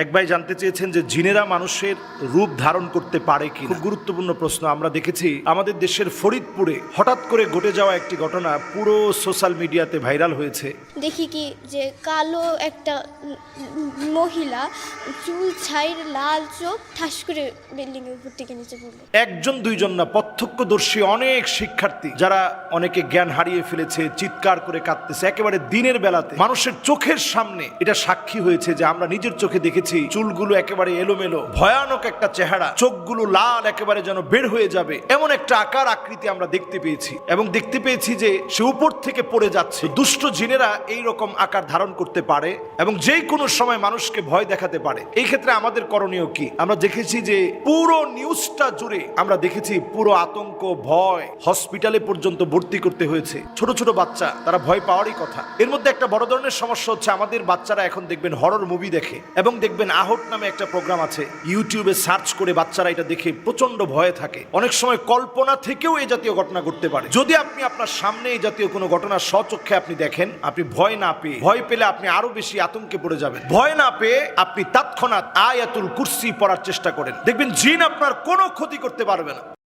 এক ভাই জানতে চেয়েছেন যে জিনেরা মানুষের রূপ ধারণ করতে পারে কি। খুব গুরুত্বপূর্ণ প্রশ্ন। আমরা দেখেছি আমাদের দেশের ফরিদপুরে হঠাৎ করে ঘটে যাওয়া একটি ঘটনা পুরো সোশ্যাল মিডিয়াতে ভাইরাল হয়েছে। দেখি কি যে কালো একটা মহিলা, চুল ছাইর, লাল চোখ, ঠাস করে বিল্ডিং এর উপর থেকে নিচে পড়লো। একজন দুইজন না, প্রত্যক্ষদর্শী অনেক শিক্ষার্থী যারা অনেকে জ্ঞান হারিয়ে ফেলেছে, চিৎকার করে কাঁদতেছে একেবারে দিনের বেলাতে, মানুষের চোখের সামনে এটা সাক্ষী হয়েছে যে আমরা নিজের চোখে দেখেছি চুলগুলো একেবারে এলোমেলো, ভয়ানক একটা চেহারা, চোখগুলো লাল একেবারে যেন বের হয়ে যাবে এমন একটা আকার আকৃতি আমরা দেখতে পেয়েছি। এবং দেখতে পেয়েছি যে সে উপর থেকে পড়ে যাচ্ছে। দুষ্ট জিনেরা এই রকম আকার ধারণ করতে পারে এবং যে কোনো সময় মানুষকে ভয় দেখাতে পারে। এই ক্ষেত্রে আমাদের করণীয় কি? আমরা দেখেছি যে পুরো নিউজটা জুড়ে আমরা দেখেছি পুরো আতঙ্ক, ভয়, হসপিটালে পর্যন্ত ভর্তি করতে হয়েছে ছোট ছোট বাচ্চা, তারা ভয় পাওয়ারই কথা। এর মধ্যে একটা বড় ধরনের সমস্যা হচ্ছে আমাদের বাচ্চারা এখন দেখবেন হরর মুভি দেখে এবং দেখবেন আহট নামে একটা প্রোগ্রাম আছে, ইউটিউবে সার্চ করে বাচ্চারা এটা দেখে প্রচন্ড ভয়ে থাকে। অনেক সময় কল্পনা থেকেও এই জাতীয় ঘটনা ঘটতে পারে। যদি আপনি আপনার সামনে এই জাতীয় কোনো ঘটনা স্বচক্ষে আপনি দেখেন, আপনি ভয় না পেয়ে, ভয় পেলে আপনি আরো বেশি আতঙ্কে পড়ে যাবেন। ভয় না পেয়ে আপনি তৎক্ষণাৎ আয়াতুল কুরসি পড়ার চেষ্টা করেন, দেখবেন জিন আপনার কোনো ক্ষতি করতে পারবে না।